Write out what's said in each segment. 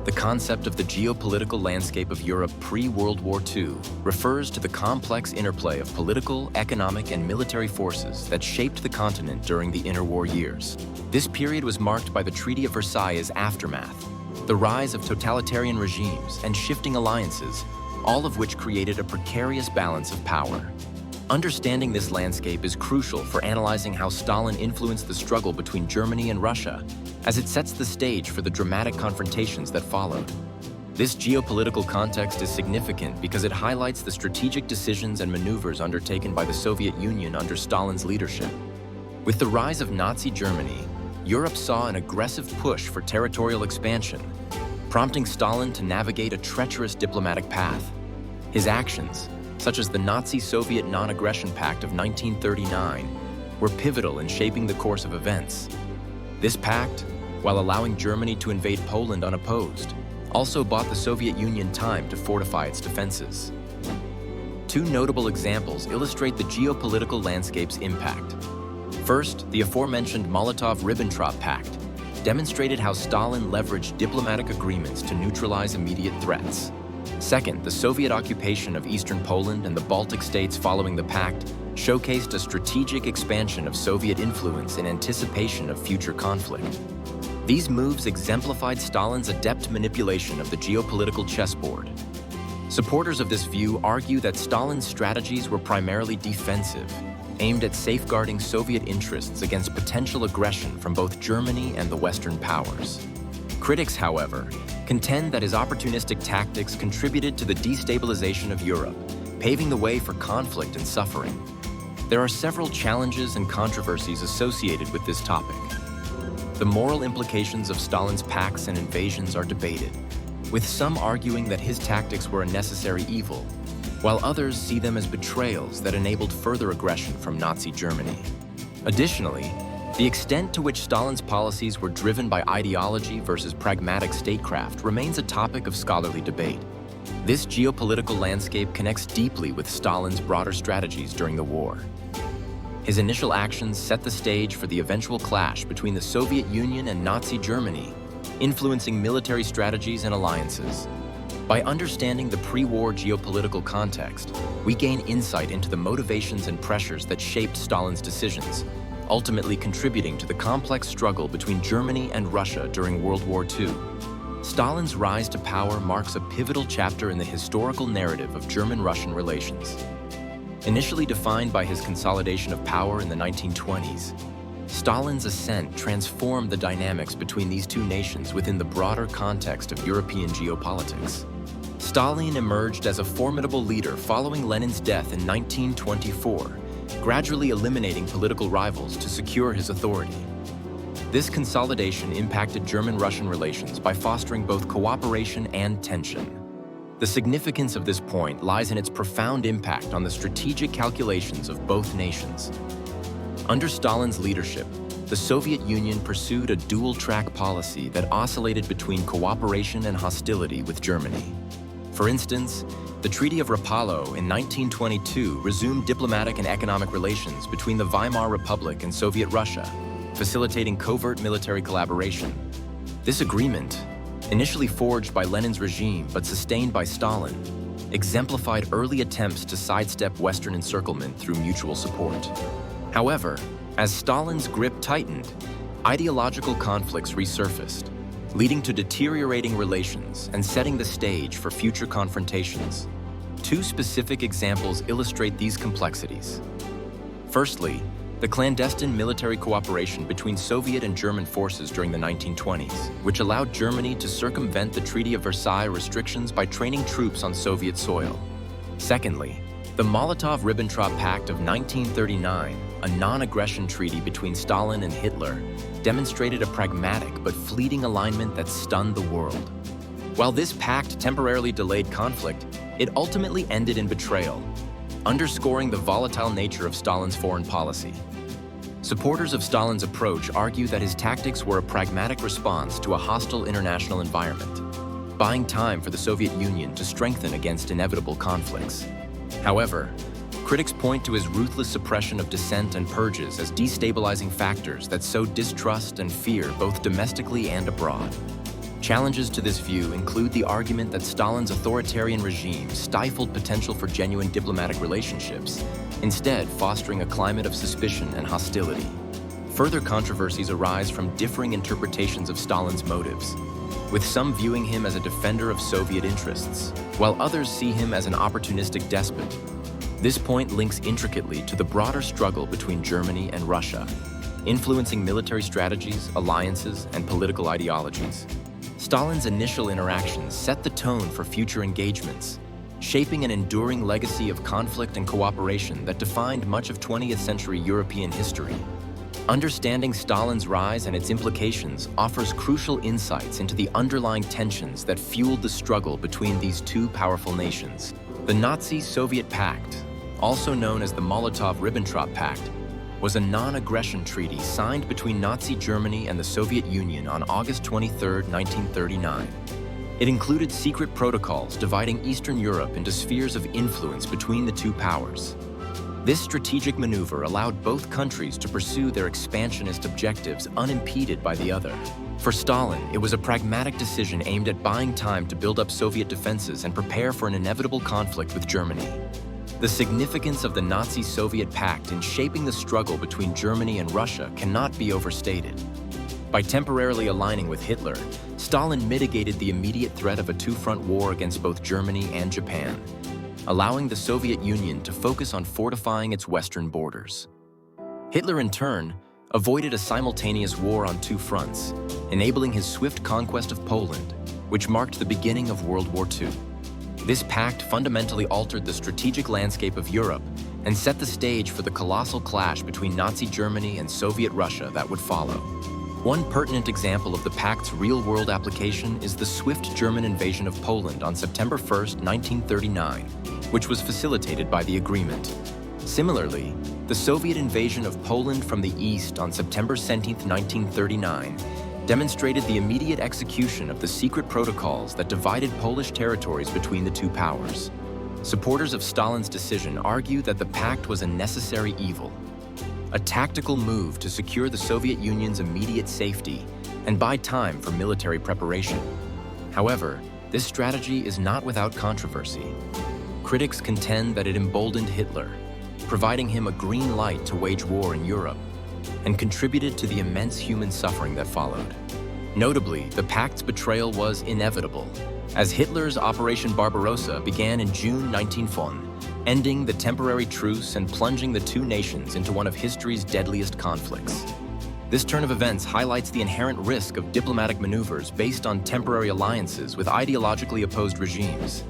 The concept of the geopolitical landscape of Europe pre-World War II refers to the complex interplay of political, economic, and military forces that shaped the continent during the interwar years. This period was marked by the Treaty of Versailles' aftermath, the rise of totalitarian regimes, and shifting alliances, all of which created a precarious balance of power. Understanding this landscape is crucial for analyzing how Stalin influenced the struggle between Germany and Russia, as it sets the stage for the dramatic confrontations that followed. This geopolitical context is significant because it highlights the strategic decisions and maneuvers undertaken by the Soviet Union under Stalin's leadership. With the rise of Nazi Germany, Europe saw an aggressive push for territorial expansion, prompting Stalin to navigate a treacherous diplomatic path. His actions, such as the Nazi-Soviet Non-Aggression Pact of 1939, were pivotal in shaping the course of events. This pact, while allowing Germany to invade Poland unopposed, also bought the Soviet Union time to fortify its defenses. Two notable examples illustrate the geopolitical landscape's impact. First, the aforementioned Molotov-Ribbentrop Pact demonstrated how Stalin leveraged diplomatic agreements to neutralize immediate threats. Second, the Soviet occupation of eastern Poland and the Baltic states following the pact showcased a strategic expansion of Soviet influence in anticipation of future conflict. These moves exemplified Stalin's adept manipulation of the geopolitical chessboard. Supporters of this view argue that Stalin's strategies were primarily defensive, aimed at safeguarding Soviet interests against potential aggression from both Germany and the Western powers. Critics, however, contend that his opportunistic tactics contributed to the destabilization of Europe, paving the way for conflict and suffering. There are several challenges and controversies associated with this topic. The moral implications of Stalin's pacts and invasions are debated, with some arguing that his tactics were a necessary evil, while others see them as betrayals that enabled further aggression from Nazi Germany. Additionally, the extent to which Stalin's policies were driven by ideology versus pragmatic statecraft remains a topic of scholarly debate. This geopolitical landscape connects deeply with Stalin's broader strategies during the war. His initial actions set the stage for the eventual clash between the Soviet Union and Nazi Germany, influencing military strategies and alliances. By understanding the pre-war geopolitical context, we gain insight into the motivations and pressures that shaped Stalin's decisions, ultimately contributing to the complex struggle between Germany and Russia during World War II. Stalin's rise to power marks a pivotal chapter in the historical narrative of German-Russian relations. Initially defined by his consolidation of power in the 1920s, Stalin's ascent transformed the dynamics between these two nations within the broader context of European geopolitics. Stalin emerged as a formidable leader following Lenin's death in 1924, gradually eliminating political rivals to secure his authority. This consolidation impacted German-Russian relations by fostering both cooperation and tension. The significance of this point lies in its profound impact on the strategic calculations of both nations. Under Stalin's leadership, the Soviet Union pursued a dual-track policy that oscillated between cooperation and hostility with Germany. For instance, the Treaty of Rapallo in 1922 resumed diplomatic and economic relations between the Weimar Republic and Soviet Russia, facilitating covert military collaboration. This agreement, initially forged by Lenin's regime but sustained by Stalin, exemplified early attempts to sidestep Western encirclement through mutual support. However, as Stalin's grip tightened, ideological conflicts resurfaced, leading to deteriorating relations and setting the stage for future confrontations. Two specific examples illustrate these complexities. Firstly, the clandestine military cooperation between Soviet and German forces during the 1920s, which allowed Germany to circumvent the Treaty of Versailles restrictions by training troops on Soviet soil. Secondly, the Molotov-Ribbentrop Pact of 1939, a non-aggression treaty between Stalin and Hitler, demonstrated a pragmatic but fleeting alignment that stunned the world. While this pact temporarily delayed conflict, it ultimately ended in betrayal, underscoring the volatile nature of Stalin's foreign policy. Supporters of Stalin's approach argue that his tactics were a pragmatic response to a hostile international environment, buying time for the Soviet Union to strengthen against inevitable conflicts. However, critics point to his ruthless suppression of dissent and purges as destabilizing factors that sow distrust and fear both domestically and abroad. Challenges to this view include the argument that Stalin's authoritarian regime stifled potential for genuine diplomatic relationships, instead fostering a climate of suspicion and hostility. Further controversies arise from differing interpretations of Stalin's motives, with some viewing him as a defender of Soviet interests, while others see him as an opportunistic despot. This point links intricately to the broader struggle between Germany and Russia, influencing military strategies, alliances, and political ideologies. Stalin's initial interactions set the tone for future engagements, shaping an enduring legacy of conflict and cooperation that defined much of 20th century European history. Understanding Stalin's rise and its implications offers crucial insights into the underlying tensions that fueled the struggle between these two powerful nations. The Nazi-Soviet Pact, also known as the Molotov-Ribbentrop Pact, was a non-aggression treaty signed between Nazi Germany and the Soviet Union on August 23, 1939. It included secret protocols dividing Eastern Europe into spheres of influence between the two powers. This strategic maneuver allowed both countries to pursue their expansionist objectives unimpeded by the other. For Stalin, it was a pragmatic decision aimed at buying time to build up Soviet defenses and prepare for an inevitable conflict with Germany. The significance of the Nazi-Soviet Pact in shaping the struggle between Germany and Russia cannot be overstated. By temporarily aligning with Hitler, Stalin mitigated the immediate threat of a two-front war against both Germany and Japan, allowing the Soviet Union to focus on fortifying its western borders. Hitler, in turn, avoided a simultaneous war on two fronts, enabling his swift conquest of Poland, which marked the beginning of World War II. This pact fundamentally altered the strategic landscape of Europe and set the stage for the colossal clash between Nazi Germany and Soviet Russia that would follow. One pertinent example of the pact's real-world application is the swift German invasion of Poland on September 1, 1939, which was facilitated by the agreement. Similarly, the Soviet invasion of Poland from the east on September 17, 1939, demonstrated the immediate execution of the secret protocols that divided Polish territories between the two powers. Supporters of Stalin's decision argue that the pact was a necessary evil, a tactical move to secure the Soviet Union's immediate safety and buy time for military preparation. However, this strategy is not without controversy. Critics contend that it emboldened Hitler, providing him a green light to wage war in Europe, and contributed to the immense human suffering that followed. Notably, the pact's betrayal was inevitable, as Hitler's Operation Barbarossa began in June 1940, ending the temporary truce and plunging the two nations into one of history's deadliest conflicts. This turn of events highlights the inherent risk of diplomatic maneuvers based on temporary alliances with ideologically opposed regimes.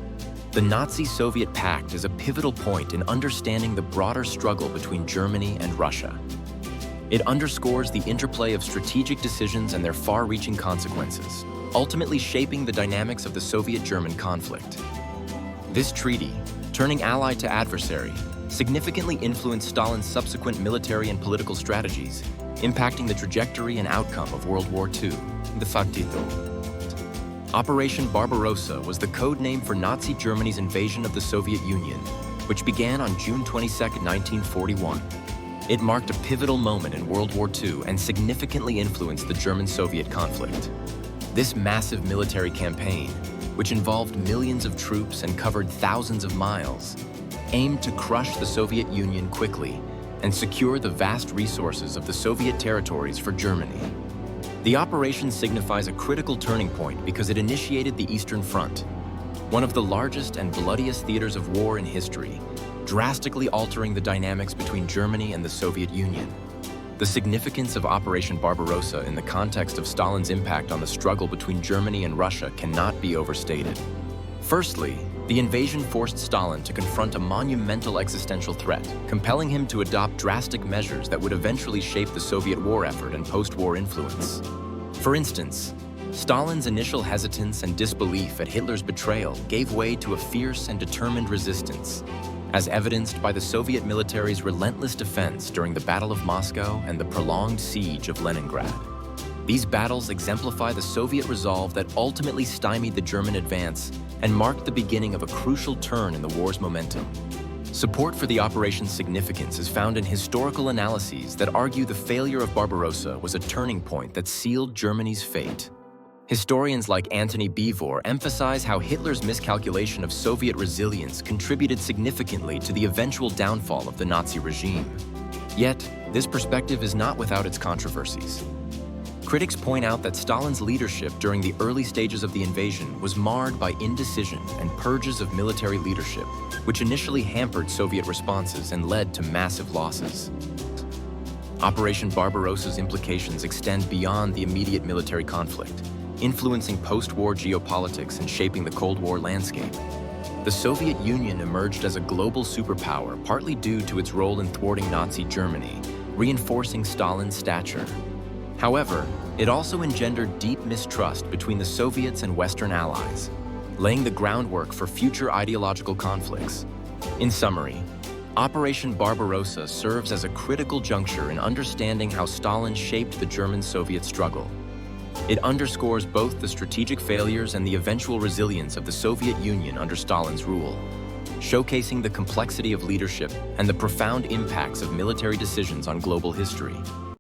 The Nazi-Soviet Pact is a pivotal point in understanding the broader struggle between Germany and Russia. It underscores the interplay of strategic decisions and their far-reaching consequences, ultimately shaping the dynamics of the Soviet-German conflict. This treaty, turning ally to adversary, significantly influenced Stalin's subsequent military and political strategies, impacting the trajectory and outcome of World War II. De facto. Operation Barbarossa was the code name for Nazi Germany's invasion of the Soviet Union, which began on June 22, 1941. It marked a pivotal moment in World War II and significantly influenced the German-Soviet conflict. This massive military campaign, which involved millions of troops and covered thousands of miles, aimed to crush the Soviet Union quickly and secure the vast resources of the Soviet territories for Germany. The operation signifies a critical turning point because it initiated the Eastern Front, one of the largest and bloodiest theaters of war in history, drastically altering the dynamics between Germany and the Soviet Union. The significance of Operation Barbarossa in the context of Stalin's impact on the struggle between Germany and Russia cannot be overstated. Firstly, the invasion forced Stalin to confront a monumental existential threat, compelling him to adopt drastic measures that would eventually shape the Soviet war effort and post-war influence. For instance, Stalin's initial hesitance and disbelief at Hitler's betrayal gave way to a fierce and determined resistance, as evidenced by the Soviet military's relentless defense during the Battle of Moscow and the prolonged siege of Leningrad. These battles exemplify the Soviet resolve that ultimately stymied the German advance and marked the beginning of a crucial turn in the war's momentum. Support for the operation's significance is found in historical analyses that argue the failure of Barbarossa was a turning point that sealed Germany's fate. Historians like Antony Beevor emphasize how Hitler's miscalculation of Soviet resilience contributed significantly to the eventual downfall of the Nazi regime. Yet, this perspective is not without its controversies. Critics point out that Stalin's leadership during the early stages of the invasion was marred by indecision and purges of military leadership, which initially hampered Soviet responses and led to massive losses. Operation Barbarossa's implications extend beyond the immediate military conflict, influencing post-war geopolitics and shaping the Cold War landscape. The Soviet Union emerged as a global superpower partly due to its role in thwarting Nazi Germany, reinforcing Stalin's stature. However, it also engendered deep mistrust between the Soviets and Western allies, laying the groundwork for future ideological conflicts. In summary, Operation Barbarossa serves as a critical juncture in understanding how Stalin shaped the German-Soviet struggle. It underscores both the strategic failures and the eventual resilience of the Soviet Union under Stalin's rule, showcasing the complexity of leadership and the profound impacts of military decisions on global history.